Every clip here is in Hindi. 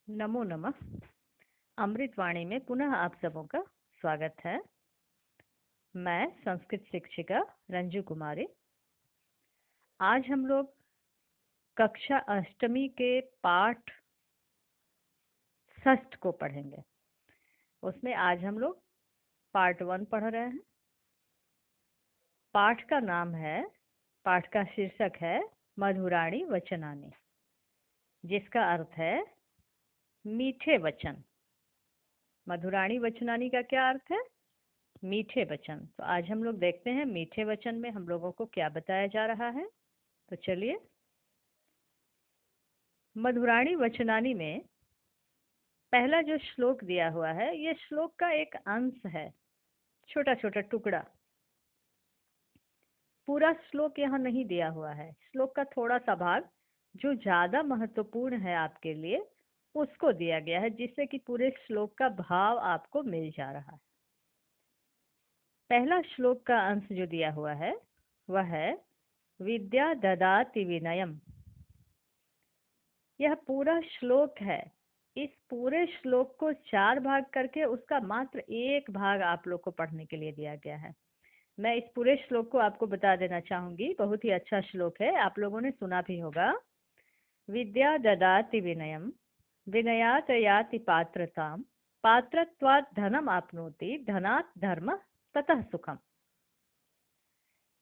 नमो नमः। अमृतवाणी में पुनः आप सबों का स्वागत है। मैं संस्कृत शिक्षिका रंजू कुमारी। आज हम लोग कक्षा अष्टमी के पाठ षष्ठ को पढ़ेंगे। उसमें आज हम लोग पार्ट 1 पढ़ रहे हैं। पाठ का नाम है, पाठ का शीर्षक है मधुराणी वचनानी, जिसका अर्थ है मीठे वचन। मधुराणी वचनानी का क्या अर्थ है? मीठे वचन। तो आज हम लोग देखते हैं मीठे वचन में हम लोगों को क्या बताया जा रहा है। तो चलिए, मधुराणी वचनानी में पहला जो श्लोक दिया हुआ है, ये श्लोक का एक अंश है, छोटा छोटा टुकड़ा। पूरा श्लोक यहाँ नहीं दिया हुआ है। श्लोक का थोड़ा सा भाग जो ज्यादा महत्वपूर्ण है आपके लिए, उसको दिया गया है, जिससे कि पूरे श्लोक का भाव आपको मिल जा रहा है। पहला श्लोक का अंश जो दिया हुआ है वह है विद्या ददाति विनयम। यह पूरा श्लोक है। इस पूरे श्लोक को 4 भाग करके उसका मात्र एक भाग आप लोग को पढ़ने के लिए दिया गया है। मैं इस पूरे श्लोक को आपको बता देना चाहूंगी। बहुत ही अच्छा श्लोक है, आप लोगों ने सुना भी होगा। विद्या ददाति विनयम, विनयात याति पात्रताम, पात्रत्वात् धनम आपनोति, धनात् धर्म ततः सुखम।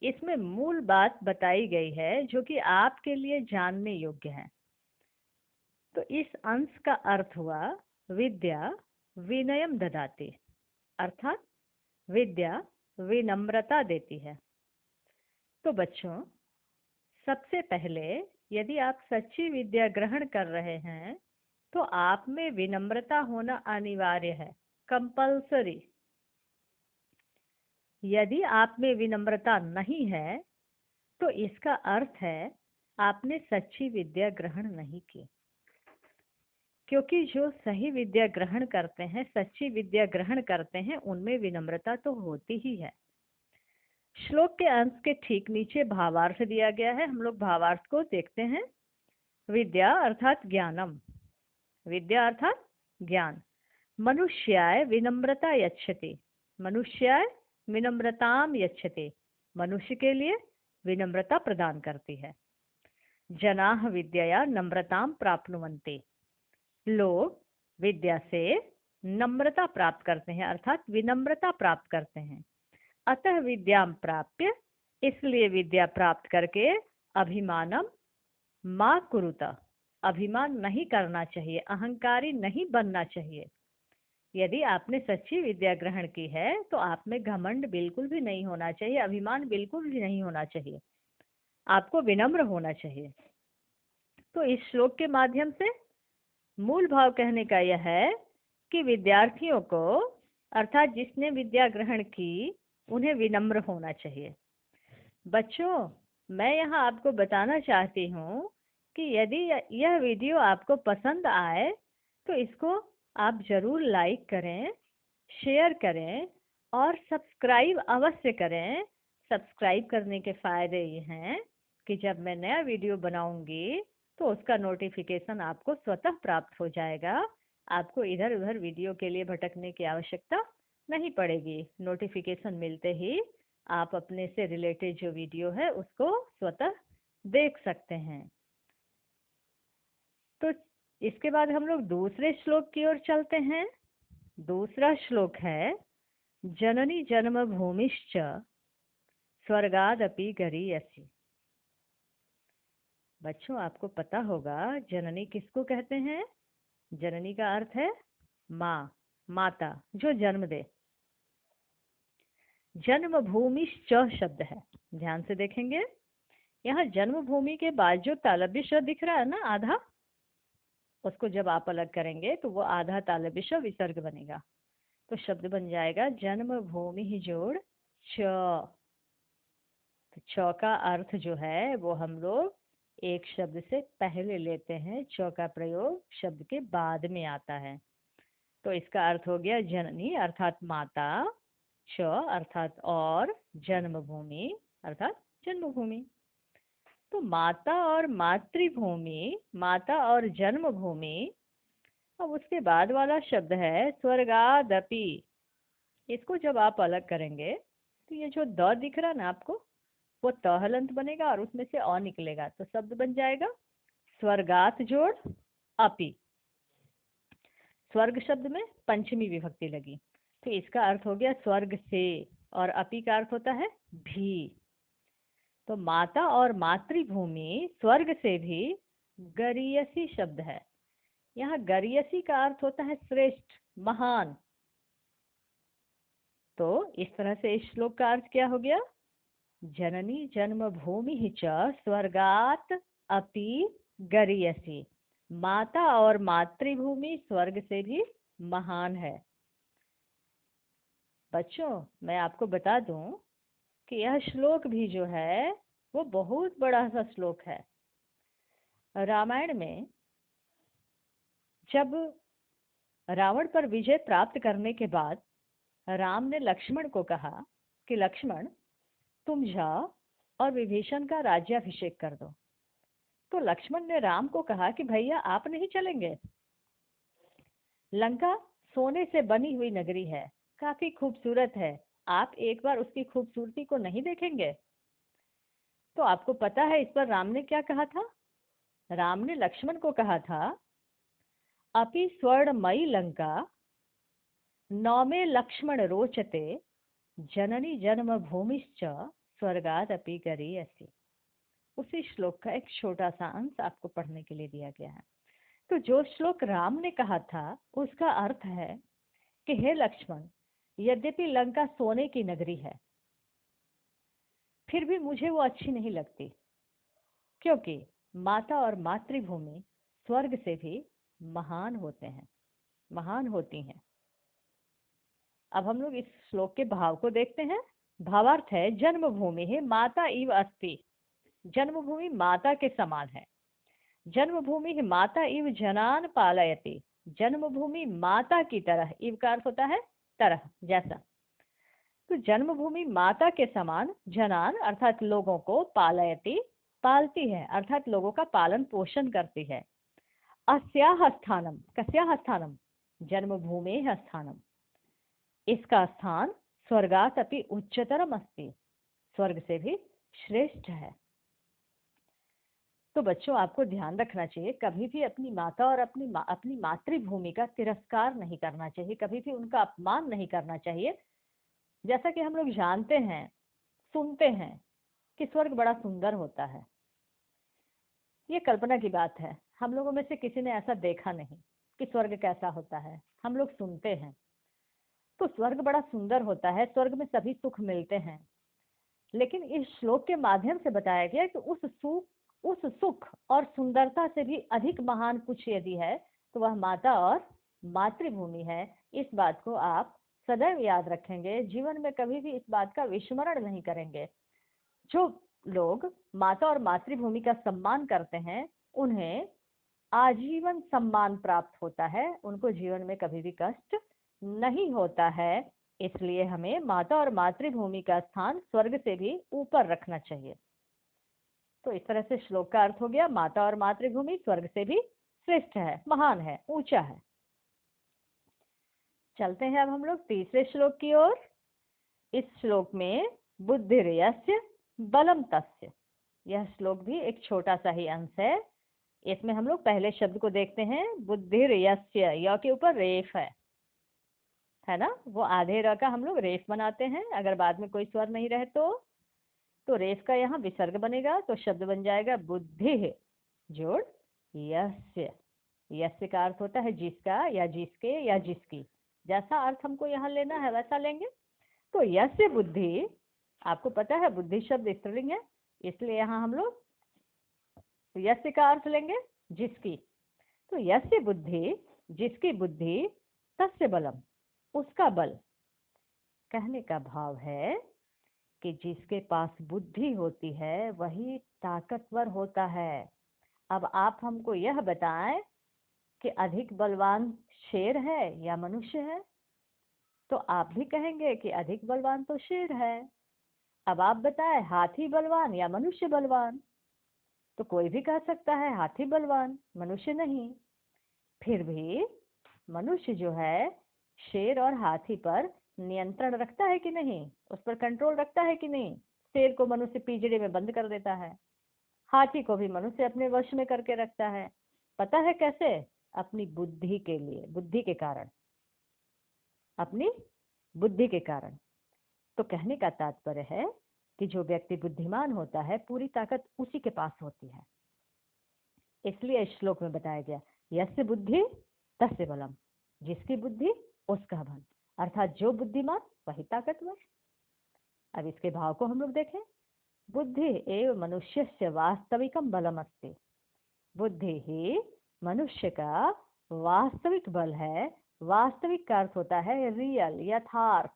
इसमें मूल बात बताई गई है जो कि आपके लिए जानने योग्य है। तो इस अंश का अर्थ हुआ विद्या विनयम ददाती, अर्थात विद्या विनम्रता देती है। तो बच्चों, सबसे पहले यदि आप सच्ची विद्या ग्रहण कर रहे हैं तो आप में विनम्रता होना अनिवार्य है, कंपल्सरी। यदि आप में विनम्रता नहीं है तो इसका अर्थ है आपने सच्ची विद्या ग्रहण नहीं की। क्योंकि जो सही विद्या ग्रहण करते हैं, सच्ची विद्या ग्रहण करते हैं, उनमें विनम्रता तो होती ही है। श्लोक के अंश के ठीक नीचे भावार्थ दिया गया है। हम लोग भावार्थ को देखते हैं। विद्या अर्थात ज्ञानम, विद्या अर्थात ज्ञान। मनुष्याय विनम्रता यच्छति, मनुष्याय विनम्रताम यच्छति, मनुष्य के लिए विनम्रता प्रदान करती है। जनाः विद्यया नम्रताम प्राप्नुवन्ति, लोग विद्या से नम्रता प्राप्त करते हैं, अर्थात विनम्रता प्राप्त करते हैं। अतः विद्याम प्राप्य, इसलिए विद्या प्राप्त करके अभिमानम मा कुरुता, अभिमान नहीं करना चाहिए, अहंकारी नहीं बनना चाहिए। यदि आपने सच्ची विद्या ग्रहण की है तो आप में घमंड बिल्कुल भी नहीं होना चाहिए, अभिमान बिल्कुल भी नहीं होना चाहिए, आपको विनम्र होना चाहिए। तो इस श्लोक के माध्यम से मूल भाव कहने का यह है कि विद्यार्थियों को, अर्थात जिसने विद्या ग्रहण की, उन्हें विनम्र होना चाहिए। बच्चों, मैं यहाँ आपको बताना चाहती हूँ कि यदि यह वीडियो आपको पसंद आए तो इसको आप जरूर लाइक करें, शेयर करें और सब्सक्राइब अवश्य करें। सब्सक्राइब करने के फायदे ये हैं कि जब मैं नया वीडियो बनाऊंगी तो उसका नोटिफिकेशन आपको स्वतः प्राप्त हो जाएगा। आपको इधर उधर वीडियो के लिए भटकने की आवश्यकता नहीं पड़ेगी। नोटिफिकेशन मिलते ही आप अपने से रिलेटेड जो वीडियो है उसको स्वतः देख सकते हैं। तो इसके बाद हम लोग दूसरे श्लोक की ओर चलते हैं। दूसरा श्लोक है जननी जन्मभूमिश्च स्वर्गादपि गरीयसी। बच्चों, आपको पता होगा जननी किसको कहते हैं। जननी का अर्थ है माँ, माता जो जन्म दे। जन्मभूमिश्च शब्द है, ध्यान से देखेंगे। यहाँ जन्मभूमि के बाद जो तालव्य शब्द दिख रहा है ना, आधा, उसको जब आप अलग करेंगे तो वो आधा तालव्य शब्द विसर्ग बनेगा। तो शब्द बन जाएगा जन्मभूमि ही जोड़ च। तो च का अर्थ जो है वो हम लोग एक शब्द से पहले लेते हैं, च का प्रयोग शब्द के बाद में आता है। तो इसका अर्थ हो गया जननी अर्थात माता, च अर्थात और, जन्मभूमि अर्थात जन्मभूमि। तो माता और मातृभूमि, माता और जन्मभूमि अब उसके बाद वाला शब्द है स्वर्गादपि। इसको जब आप अलग करेंगे तो ये जो द दिख रहा ना आपको, वो त हलंत बनेगा और उसमें से अ निकलेगा, तो शब्द बन जाएगा स्वर्गात जोड़ अपि। स्वर्ग शब्द में पंचमी विभक्ति लगी, तो इसका अर्थ हो गया स्वर्ग से, और अपि का अर्थ होता है भी। तो माता और मातृभूमि स्वर्ग से भी गरीयसी शब्द है। यहाँ गरीयसी का अर्थ होता है श्रेष्ठ, महान। तो इस तरह से इस श्लोक का अर्थ क्या हो गया? जननी जन्मभूमि च स्वर्गात अपि गरीयसी। माता और मातृभूमि स्वर्ग से भी महान है। बच्चों, मैं आपको बता दूं कि यह श्लोक भी जो है वो बहुत बड़ा सा श्लोक है। रामायण में जब रावण पर विजय प्राप्त करने के बाद राम ने लक्ष्मण को कहा कि लक्ष्मण, तुम जाओ और विभीषण का राज्याभिषेक कर दो। तो लक्ष्मण ने राम को कहा कि भैया आप नहीं चलेंगे, लंका सोने से बनी हुई नगरी है, काफी खूबसूरत है, आप एक बार उसकी खूबसूरती को नहीं देखेंगे? तो आपको पता है इस पर राम ने क्या कहा था? राम ने लक्ष्मण को कहा था, अपि स्वर्णमयी लंका नौमे लक्ष्मण रोचते जननी जन्मभूमिश्च स्वर्गाद अपि गरीयसी। उसी श्लोक का एक छोटा सा अंश आपको पढ़ने के लिए दिया गया है। तो जो श्लोक राम ने कहा था उसका अर्थ है कि हे लक्ष्मण, यद्यपि लंका सोने की नगरी है, फिर भी मुझे वो अच्छी नहीं लगती, क्योंकि माता और मातृभूमि स्वर्ग से भी महान होते हैं, महान होती हैं। अब हम लोग इस श्लोक के भाव को देखते हैं। भावार्थ है, जन्मभूमि है माता इव अस्ति। जन्मभूमि माता के समान है। जन्मभूमि माता इव जनान पालयति। जन्मभूमि माता की तरह, इव का अर्थ होता है तरह, जैसा। तो जन्मभूमि माता के समान जनान अर्थात लोगों को, पालयति पालती है अर्थात लोगों का पालन पोषण करती है। अस्याह स्थानम, कस्याह स्थानम, जन्मभूमेः स्थानम, इसका स्थान स्वर्गात अपि उच्चतरम अस्ति, स्वर्ग से भी श्रेष्ठ है। तो बच्चों, आपको ध्यान रखना चाहिए, कभी भी अपनी माता और अपनी मातृभूमि का तिरस्कार नहीं करना चाहिए, कभी भी उनका अपमान नहीं करना चाहिए। जैसा कि हम लोग जानते हैं, सुनते हैं कि स्वर्ग बड़ा सुंदर होता है। ये कल्पना की बात है, हम लोगों में से किसी ने ऐसा देखा नहीं कि स्वर्ग कैसा होता है, हम लोग सुनते हैं। तो स्वर्ग बड़ा सुंदर होता है, स्वर्ग में सभी सुख मिलते हैं। लेकिन इस श्लोक के माध्यम से बताया गया कि उस सुख और सुंदरता से भी अधिक महान कुछ यदि है तो वह माता और मातृभूमि है। इस बात को आप सदैव याद रखेंगे, जीवन में कभी भी इस बात का विस्मरण नहीं करेंगे। जो लोग माता और मातृभूमि का सम्मान करते हैं उन्हें आजीवन सम्मान प्राप्त होता है, उनको जीवन में कभी भी कष्ट नहीं होता है। इसलिए हमें माता और मातृभूमि का स्थान स्वर्ग से भी ऊपर रखना चाहिए। तो इस तरह से श्लोक का अर्थ हो गया, माता और मातृभूमि स्वर्ग से भी श्रेष्ठ है, महान है, ऊंचा है। चलते हैं अब हम लोग तीसरे श्लोक की ओर। इस श्लोक में बुद्धिर्यस्य बलम तस्य, यह श्लोक भी एक छोटा सा ही अंश है। इसमें हम लोग पहले शब्द को देखते हैं, बुद्धिर्यस्य, य के ऊपर रेफ है ना, वो आधे र का हम लोग रेफ बनाते हैं, अगर बाद में कोई स्वर नहीं रहे तो रेफ का यहाँ विसर्ग बनेगा, तो शब्द बन जाएगा बुद्धि जोड़ यस्य। यस्य का अर्थ होता है जिसका या जिसके या जिसकी, जैसा अर्थ हमको यहाँ लेना है वैसा लेंगे। तो यस्य बुद्धि, आपको पता है बुद्धि शब्द स्त्रीलिंग है, इसलिए यहाँ हम लोग यस्य का अर्थ लेंगे जिसकी। तो यस्य बुद्धि, जिसकी बुद्धि, तस्य बलम, उसका बल। कहने का भाव है कि जिसके पास बुद्धि होती है वही ताकतवर होता है। अब आप हमको यह बताएं कि अधिक बलवान शेर है या मनुष्य है, तो आप भी कहेंगे कि अधिक बलवान तो शेर है। अब आप बताएं हाथी बलवान या मनुष्य बलवान, तो कोई भी कह सकता है हाथी बलवान, मनुष्य नहीं। फिर भी मनुष्य जो है शेर और हाथी पर नियंत्रण रखता है कि नहीं, उस पर कंट्रोल रखता है कि नहीं। शेर को मनुष्य पिंजरे में बंद कर देता है, हाथी को भी मनुष्य अपने वश में करके रखता है। पता है कैसे? अपनी बुद्धि के लिए, बुद्धि के कारण, अपनी बुद्धि के कारण। तो कहने का तात्पर्य है कि जो व्यक्ति बुद्धिमान होता है पूरी ताकत उसी के पास होती है। इसलिए इस श्लोक में बताया गया यस्य बुद्धि तस्य बलम, जिसकी बुद्धि उसका बल, अर्थात जो बुद्धिमान वही ताकतवर। अब इसके भाव को हम लोग देखें। बुद्धि एव मनुष्यस्य वास्तविकम बलम अस्ति। बुद्धि ही मनुष्य का वास्तविक बल है। वास्तविक का अर्थ होता है रियल, यथार्थ,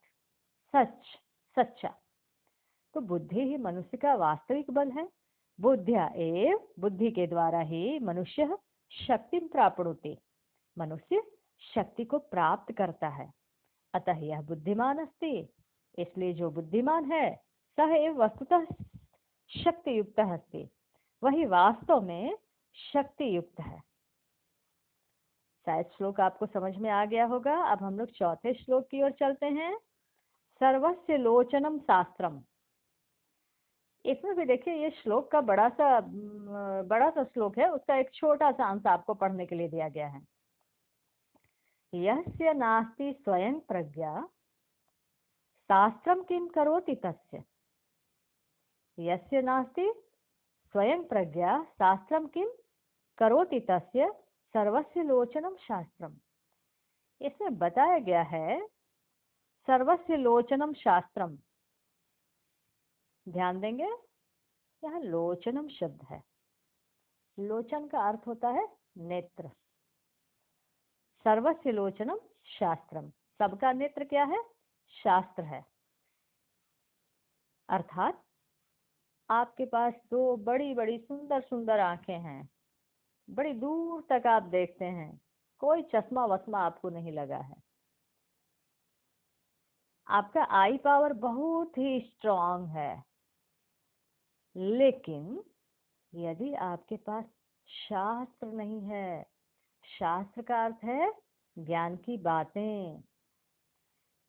सच, सच्चा। तो बुद्धि ही मनुष्य का वास्तविक बल है। बुद्धिया एव, बुद्धि के द्वारा ही मनुष्य शक्ति प्राप्नोति, मनुष्य शक्ति को प्राप्त करता है। अतः यह बुद्धिमान अस्ति, इसलिए जो बुद्धिमान है सह एव वस्तुतः शक्ति युक्त अस्ति, वही वास्तव में शक्ति युक्त है। शायद श्लोक आपको समझ में आ गया होगा। अब हम लोग चौथे श्लोक की ओर चलते हैं। सर्वस्य लोचनम शास्त्रम। इसमें भी देखिए ये श्लोक का बड़ा सा श्लोक है, उसका एक छोटा सा अंश आपको पढ़ने के लिए दिया गया है। यस्य नास्ति स्वयं प्रज्ञा शास्त्रम किम करोति तस्य। यस्य नास्ति स्वयं प्रज्ञा शास्त्रम किम करोति तस्य सर्वस्य लोचनम शास्त्रम। इसमें बताया गया है सर्वस्य लोचनम शास्त्रम। ध्यान देंगे, यहाँ लोचनम शब्द है। लोचन का अर्थ होता है नेत्र। सर्वस्य लोचनम शास्त्रम, सबका नेत्र क्या है? शास्त्र है। अर्थात आपके पास दो बड़ी बड़ी सुंदर सुंदर आंखें हैं, बड़ी दूर तक आप देखते हैं, कोई चश्मा वस्मा आपको नहीं लगा है, आपका आई पावर बहुत ही स्ट्रांग है। लेकिन यदि आपके पास शास्त्र नहीं है, शास्त्र का अर्थ है ज्ञान की बातें,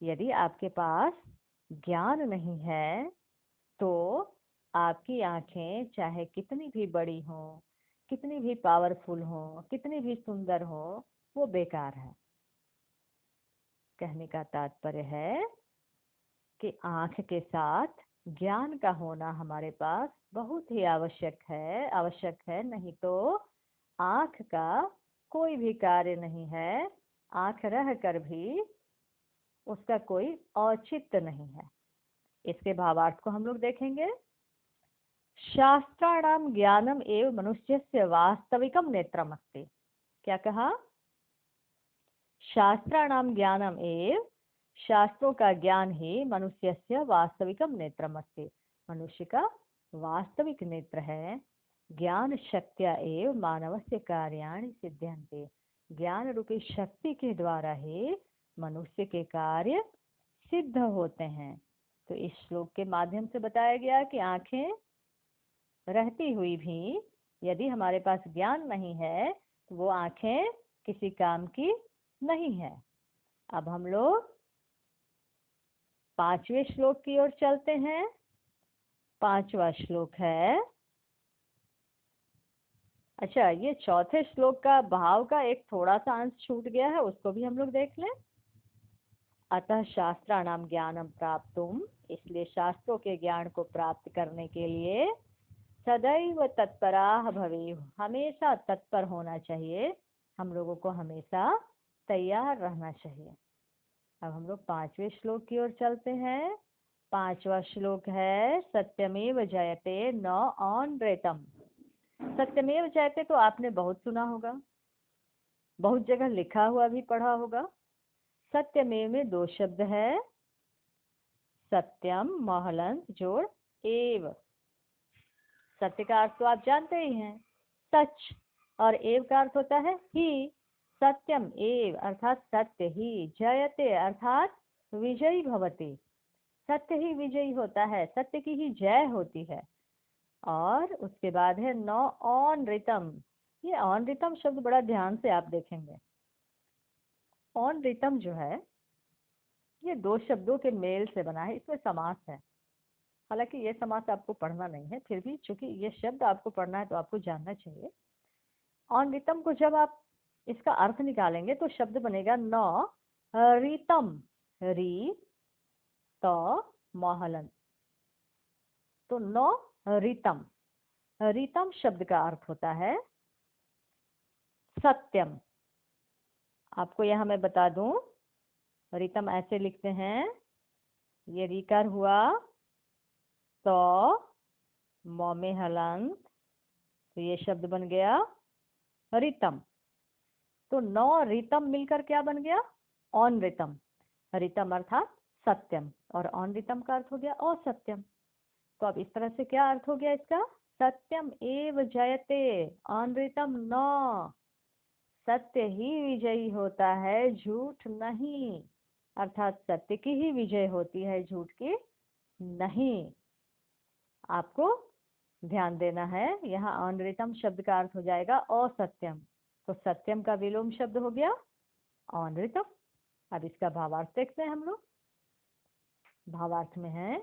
यदि आपके पास ज्ञान नहीं है तो आपकी आंखें चाहे कितनी भी बड़ी हो, कितनी भी पावरफुल हो, कितनी भी सुंदर हो, वो बेकार है। कहने का तात्पर्य है कि आंख के साथ ज्ञान का होना हमारे पास बहुत ही आवश्यक है, नहीं तो आंख का कोई भी कार्य नहीं है, आंख रह कर भी उसका कोई औचित्य नहीं है। इसके भावार्थ को हम लोग देखेंगे। शास्त्राणाम ज्ञानम एव मनुष्यस्य वास्तविकम नेत्रम अस्ति। क्या कहा? शास्त्राणाम ज्ञानम एव, शास्त्रों का ज्ञान ही मनुष्यस्य वास्तविकम नेत्रम अस्ति, मनुष्य का वास्तविक नेत्र है। ज्ञान शक्त्या एव मानवस्य कार्याणि सिद्ध्यन्ते। ज्ञान रूपी शक्ति के द्वारा ही मनुष्य के कार्य सिद्ध होते हैं। तो इस श्लोक के माध्यम से बताया गया कि आंखें रहती हुई भी यदि हमारे पास ज्ञान नहीं है तो वो आंखें किसी काम की नहीं है। अब हम लोग 5वें श्लोक की ओर चलते हैं। 5वां श्लोक है, अच्छा ये चौथे श्लोक का भाव का एक थोड़ा सा अंश छूट गया है, उसको भी हम लोग देख लें। अतः शास्त्राणाम ज्ञानम प्राप्तुम, इसलिए शास्त्रों के ज्ञान को प्राप्त करने के लिए सदैव तत्पराः भवेयुः, हमेशा तत्पर होना चाहिए, हम लोगों को हमेशा तैयार रहना चाहिए। अब हम लोग 5वें श्लोक की ओर चलते हैं। 5वां श्लोक है सत्यमेव जयते न अनृतम्। सत्यमेव जयते तो आपने बहुत सुना होगा, बहुत जगह लिखा हुआ भी पढ़ा होगा। सत्यमेव में 2 शब्द है, सत्यम महलंत जोड़ एव। सत्य का अर्थ तो आप जानते ही हैं, सच, और एव का अर्थ होता है ही। सत्यम एव अर्थात सत्य ही, जयते अर्थात विजयी भवति, सत्य ही विजयी होता है, सत्य की ही जय होती है। और उसके बाद है न अनृतम्। ये अनृतम् शब्द बड़ा ध्यान से आप देखेंगे, ऑन रितम जो है ये दो शब्दों के मेल से बना है, इसमें समास है। हालांकि ये समास आपको पढ़ना नहीं है, फिर भी चूंकि ये शब्द आपको पढ़ना है तो आपको जानना चाहिए। ऑन रितम को जब आप इसका अर्थ निकालेंगे तो शब्द बनेगा न रीतम, री त महलन। तो न रीतम, रीतम शब्द का अर्थ होता है सत्यम। आपको यहाँ मैं बता दूं, रीतम ऐसे लिखते हैं, ये रीकार हुआ तो म में हलंत, तो ये शब्द बन गया रीतम। तो नौ रीतम मिलकर क्या बन गया? ऑन रीतम। रीतम अर्थात सत्यम और ऑन रीतम का अर्थ हो गया असत्यम। तो अब इस तरह से क्या अर्थ हो गया इसका? सत्यम एव जयते अनृतम न, सत्य ही विजयी होता है, झूठ नहीं। अर्थात सत्य की ही विजय होती है, झूठ की नहीं। आपको ध्यान देना है, यहाँ अनृतम शब्द का अर्थ हो जाएगा असत्यम। तो सत्यम का विलोम शब्द हो गया अनृतम। अब इसका भावार्थ देखते हैं हम लोग। भावार्थ में है,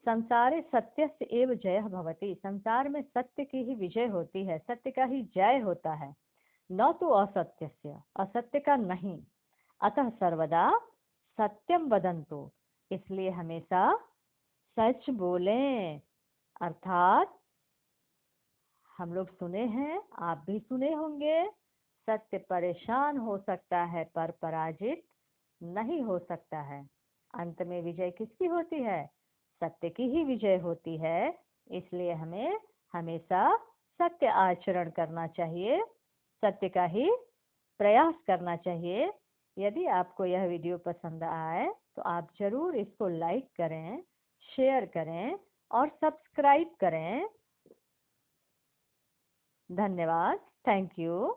संसारे सत्य से एव जय भवती, संसार में सत्य की ही विजय होती है, सत्य का ही जय होता है, न तो असत्य से, असत्य का नहीं। अतः सर्वदा सत्यम वदन्तु, इसलिए हमेशा सच बोलें। अर्थात हम लोग सुने हैं, आप भी सुने होंगे, सत्य परेशान हो सकता है पर पराजित नहीं हो सकता है। अंत में विजय किसकी होती है? सत्य की ही विजय होती है। इसलिए हमें हमेशा सत्य आचरण करना चाहिए, सत्य का ही प्रयास करना चाहिए। यदि आपको यह वीडियो पसंद आए तो आप जरूर इसको लाइक करें, शेयर करें और सब्सक्राइब करें। धन्यवाद। Thank you.